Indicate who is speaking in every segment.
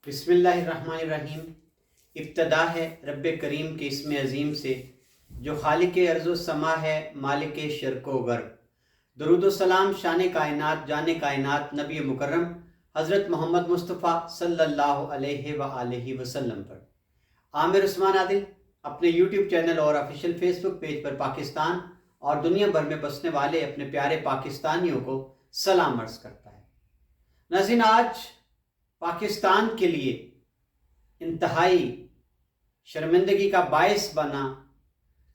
Speaker 1: بسم اللہ الرحمن الرحیم۔ ابتدا ہے رب کریم کے اسم عظیم سے جو خالق ارض و سما ہے، مالک شرق و غرب۔ درود و سلام شان کائنات جان کائنات نبی مکرم حضرت محمد مصطفیٰ صلی اللہ علیہ وآلہ وسلم پر۔ عامر عثمان عادل اپنے یوٹیوب چینل اور آفیشیل فیس بک پیج پر پاکستان اور دنیا بھر میں بسنے والے اپنے پیارے پاکستانیوں کو سلام عرض کرتا ہے۔ ناظرین، آج پاکستان کے لیے انتہائی شرمندگی کا باعث بنا،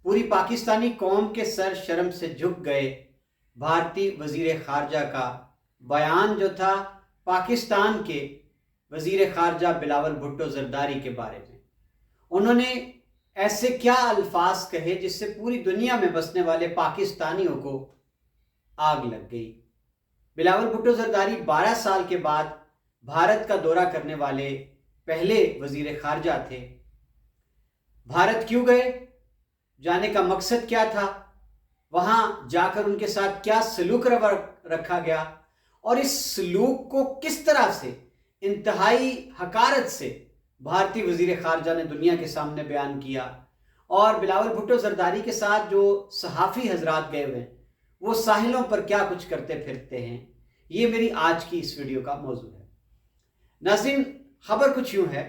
Speaker 1: پوری پاکستانی قوم کے سر شرم سے جھک گئے بھارتی وزیر خارجہ کا بیان جو تھا پاکستان کے وزیر خارجہ بلاول بھٹو زرداری کے بارے میں۔ انہوں نے ایسے کیا الفاظ کہے جس سے پوری دنیا میں بسنے والے پاکستانیوں کو آگ لگ گئی۔ بلاول بھٹو زرداری 12 سال کے بعد بھارت کا دورہ کرنے والے پہلے وزیر خارجہ تھے۔ بھارت کیوں گئے؟ جانے کا مقصد کیا تھا؟ وہاں جا کر ان کے ساتھ کیا سلوک رکھا گیا اور اس سلوک کو کس طرح سے انتہائی حقارت سے بھارتی وزیر خارجہ نے دنیا کے سامنے بیان کیا، اور بلاول بھٹو زرداری کے ساتھ جو صحافی حضرات گئے ہوئے ہیں وہ ساحلوں پر کیا کچھ کرتے پھرتے ہیں، یہ میری آج کی اس ویڈیو کا موضوع ہے۔ ناظرین، خبر کچھ یوں ہے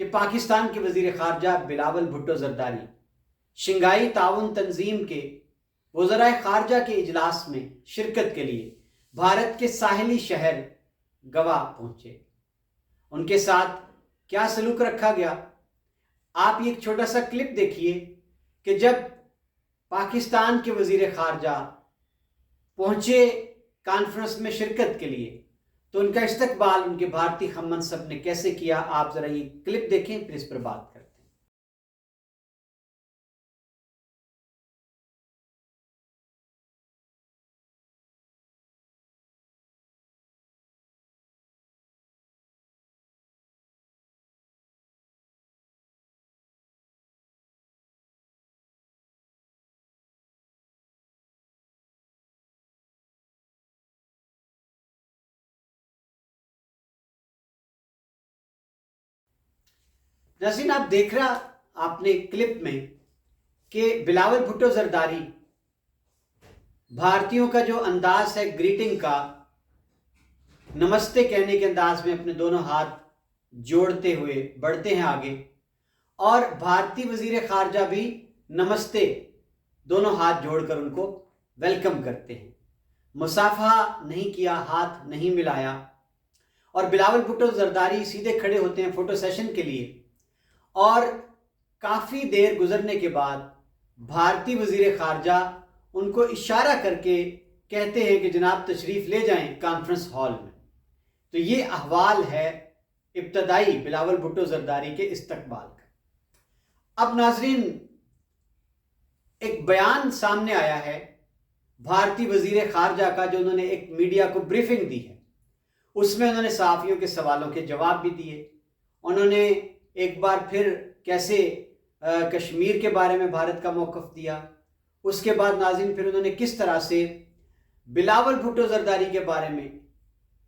Speaker 1: کہ پاکستان کے وزیر خارجہ بلاول بھٹو زرداری شنگھائی تعاون تنظیم کے وزرائے خارجہ کے اجلاس میں شرکت کے لیے بھارت کے ساحلی شہر گوا پہنچے۔ ان کے ساتھ کیا سلوک رکھا گیا؟ آپ یہ ایک چھوٹا سا کلپ دیکھیے کہ جب پاکستان کے وزیر خارجہ پہنچے کانفرنس میں شرکت کے لیے تو ان کا استقبال ان کے بھارتی ہم منصب نے کیسے کیا۔ آپ ذرا یہ کلپ دیکھیں، پھر اس پر بات کرتے ہیں۔ ناظرین، آپ دیکھ رہا آپ نے کلپ میں کہ بلاول بھٹو زرداری بھارتیوں کا جو انداز ہے گریٹنگ کا، نمستے کہنے کے انداز میں اپنے دونوں ہاتھ جوڑتے ہوئے بڑھتے ہیں آگے، اور بھارتی وزیر خارجہ بھی نمستے دونوں ہاتھ جوڑ کر ان کو ویلکم کرتے ہیں۔ مصافحہ نہیں کیا، ہاتھ نہیں ملایا، اور بلاول بھٹو زرداری سیدھے کھڑے ہوتے ہیں فوٹو سیشن کے لیے، اور کافی دیر گزرنے کے بعد بھارتی وزیر خارجہ ان کو اشارہ کر کے کہتے ہیں کہ جناب تشریف لے جائیں کانفرنس ہال میں۔ تو یہ احوال ہے ابتدائی بلاول بھٹو زرداری کے استقبال کا۔ اب ناظرین، ایک بیان سامنے آیا ہے بھارتی وزیر خارجہ کا جو انہوں نے ایک میڈیا کو بریفنگ دی ہے، اس میں انہوں نے صحافیوں کے سوالوں کے جواب بھی دیے۔ انہوں نے ایک بار پھر کیسے کشمیر کے بارے میں بھارت کا موقف دیا، اس کے بعد ناظرین پھر انہوں نے کس طرح سے بلاول بھٹو زرداری کے بارے میں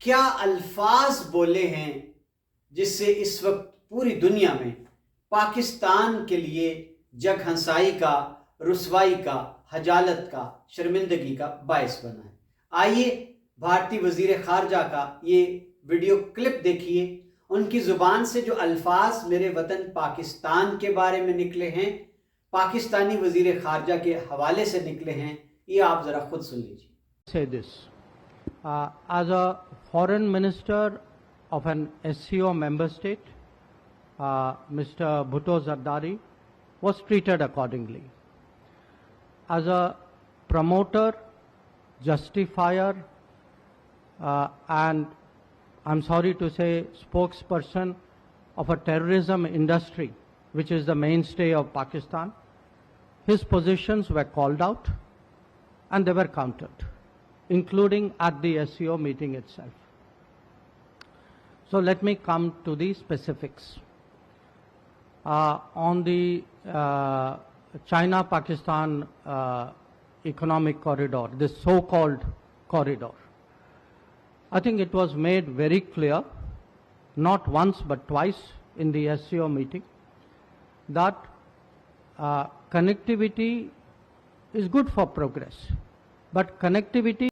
Speaker 1: کیا الفاظ بولے ہیں جس سے اس وقت پوری دنیا میں پاکستان کے لیے جگ ہنسائی کا، رسوائی کا، حجالت کا، شرمندگی کا باعث بنا ہے۔ آئیے بھارتی وزیر خارجہ کا یہ ویڈیو کلپ دیکھیے۔ ان کی زبان سے جو الفاظ میرے وطن پاکستان کے بارے میں نکلے ہیں، پاکستانی وزیر خارجہ کے حوالے سے نکلے ہیں، یہ آپ ذرا خود سن لیجیے۔
Speaker 2: Say this. As a foreign minister of an SCO member state, Mr. Bhutto Zardari was treated accordingly. As a promoter, justifier, and I'm sorry to say spokesperson of a terrorism industry which is the mainstay of Pakistan, his positions were called out and they were countered, including at the SCO meeting itself. So let me come to the specifics. On the China-Pakistan economic corridor, this so-called corridor, I think it was made very clear not once but twice in the SCO meeting, that connectivity is good for progress, but connectivity.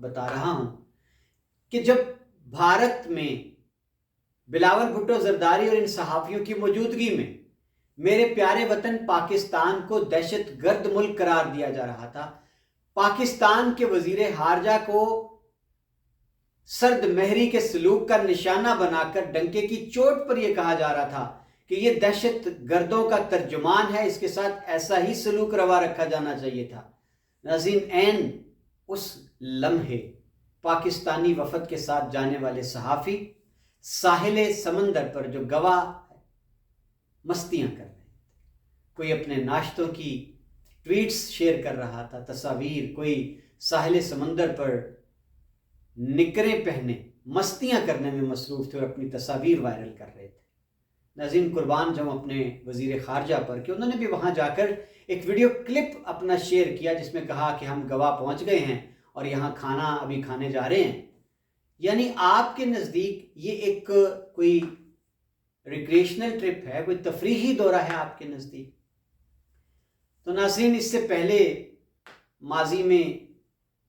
Speaker 1: بتا رہا ہوں کہ جب بھارت میں بلاول بھٹو زرداری اور ان صحافیوں کی موجودگی میں میرے پیارے وطن پاکستان کو دہشت گرد ملک قرار دیا جا رہا تھا، پاکستان کے وزیر خارجہ کو سرد مہری کے سلوک کا نشانہ بنا کر ڈنکے کی چوٹ پر یہ کہا جا رہا تھا کہ یہ دہشت گردوں کا ترجمان ہے، اس کے ساتھ ایسا ہی سلوک روا رکھا جانا چاہیے تھا۔ ناظرین، عین اس لمحے پاکستانی وفد کے ساتھ جانے والے صحافی ساحل سمندر پر جو گواہ مستیاں کر رہے تھے، کوئی اپنے ناشتوں کی ٹویٹس شیئر کر رہا تھا، تصاویر، کوئی ساحل سمندر پر نکریں پہنے مستیاں کرنے میں مصروف تھے اور اپنی تصاویر وائرل کر رہے تھے۔ ناظرین، قربان جاؤں اپنے وزیر خارجہ پر کہ انہوں نے بھی وہاں جا کر ایک ویڈیو کلپ اپنا شیئر کیا جس میں کہا کہ ہم گوا پہنچ گئے ہیں اور یہاں کھانا ابھی کھانے جا رہے ہیں۔ یعنی آپ کے نزدیک یہ ایک کوئی ریکریشنل ٹرپ ہے، کوئی تفریحی دورہ ہے آپ کے نزدیک؟ تو ناظرین، اس سے پہلے ماضی میں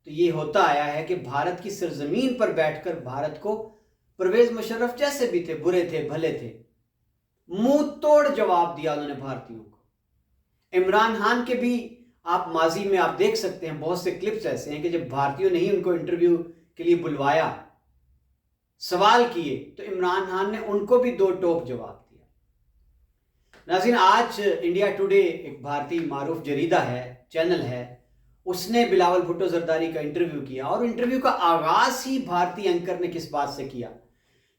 Speaker 1: تو یہ ہوتا آیا ہے کہ بھارت کی سرزمین پر بیٹھ کر بھارت کو پرویز مشرف جیسے بھی تھے، برے تھے بھلے تھے، منہ توڑ جواب دیا انہوں نے بھارتیوں کو۔ عمران خان کے بھی آپ ماضی میں آپ دیکھ سکتے ہیں بہت سے کلپس ایسے ہیں کہ جب بھارتیوں نے ہی ان کو انٹرویو کے لیے بلوایا، سوال کیے، تو عمران خان نے ان کو بھی دو ٹوک جواب دیا۔ ناظرین، آج انڈیا ٹوڈے ایک بھارتی معروف جریدہ ہے، چینل ہے، اس نے بلاول بھٹو زرداری کا انٹرویو کیا اور انٹرویو کا آغاز ہی بھارتی اینکر نے کس بات سے کیا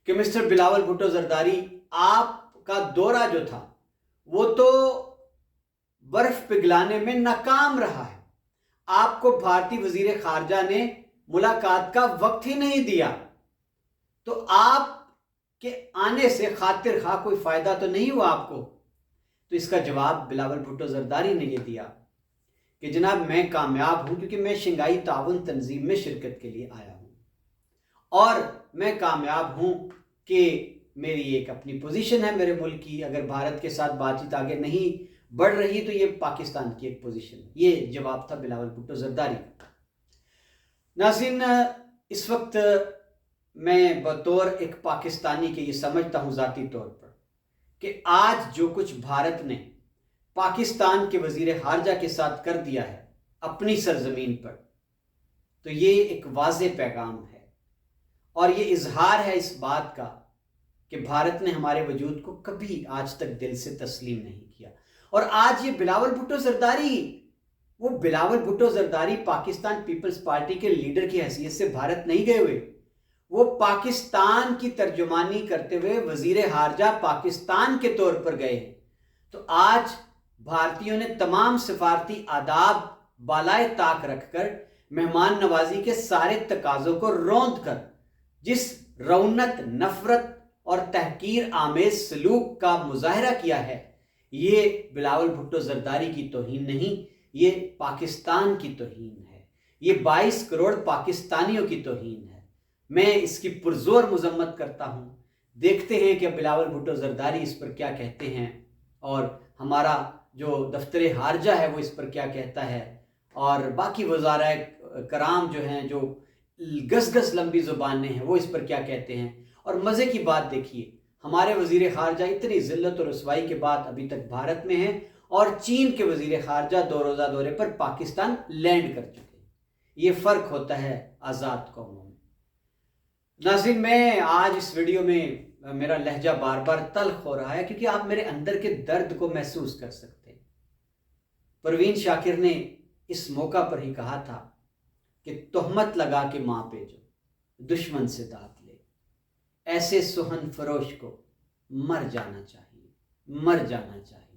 Speaker 1: کہ مسٹر بلاول بھٹو زرداری، آپ کا دورہ جو تھا وہ تو برف پگھلانے میں ناکام رہا ہے، آپ کو بھارتی وزیر خارجہ نے ملاقات کا وقت ہی نہیں دیا، تو آپ کے آنے سے خاطر خواہ کوئی فائدہ تو نہیں ہوا آپ کو؟ تو اس کا جواب بلاول بھٹو زرداری نے یہ دیا کہ جناب، میں کامیاب ہوں کیونکہ میں شنگھائی تعاون تنظیم میں شرکت کے لیے آیا ہوں، اور میں کامیاب ہوں کہ میری ایک اپنی پوزیشن ہے میرے ملک کی، اگر بھارت کے ساتھ بات چیت آگے نہیں بڑھ رہی تو یہ پاکستان کی ایک پوزیشن ہے۔ یہ جواب تھا بلاول بھٹو زرداری کا۔ ناظرین، اس وقت میں بطور ایک پاکستانی کے یہ سمجھتا ہوں ذاتی طور پر کہ آج جو کچھ بھارت نے پاکستان کے وزیر خارجہ کے ساتھ کر دیا ہے اپنی سرزمین پر، تو یہ ایک واضح پیغام ہے اور یہ اظہار ہے اس بات کا کہ بھارت نے ہمارے وجود کو کبھی آج تک دل سے تسلیم نہیں کیا۔ اور آج یہ بلاول بھٹو زرداری، وہ بلاول بھٹو زرداری پاکستان پیپلز پارٹی کے لیڈر کی حیثیت سے بھارت نہیں گئے ہوئے، وہ پاکستان کی ترجمانی کرتے ہوئے وزیر خارجہ پاکستان کے طور پر گئے ہیں۔ تو آج بھارتیوں نے تمام سفارتی آداب بالائے طاق رکھ کر مہمان نوازی کے سارے تقاضوں کو روند کر جس رونت، نفرت اور تحقیر آمیز سلوک کا مظاہرہ کیا ہے، یہ بلاول بھٹو زرداری کی توہین نہیں، یہ پاکستان کی توہین ہے، یہ 22 کروڑ پاکستانیوں کی توہین ہے۔ میں اس کی پرزور مذمت کرتا ہوں۔ دیکھتے ہیں کہ بلاول بھٹو زرداری اس پر کیا کہتے ہیں اور ہمارا جو دفتر خارجہ ہے وہ اس پر کیا کہتا ہے، اور باقی وزراء کرام جو ہیں، جو گز گز لمبی زبانیں ہیں، وہ اس پر کیا کہتے ہیں۔ اور مزے کی بات دیکھیے، ہمارے وزیر خارجہ اتنی ذلت و رسوائی کے بعد ابھی تک بھارت میں ہیں، اور چین کے وزیر خارجہ 2 روزہ دورے پر پاکستان لینڈ کر چکے ہیں۔ یہ فرق ہوتا ہے آزاد قوموں میں۔ ناظرین، میں آج اس ویڈیو میں میرا لہجہ بار بار تلخ ہو رہا ہے کیونکہ آپ میرے اندر کے درد کو محسوس کر سکتے ہیں۔ پروین شاکر نے اس موقع پر ہی کہا تھا کہ تہمت لگا کے ماں پہ جو دشمن سے دانت لے، ایسے سہن فروش کو مر جانا چاہیے، مر جانا چاہیے۔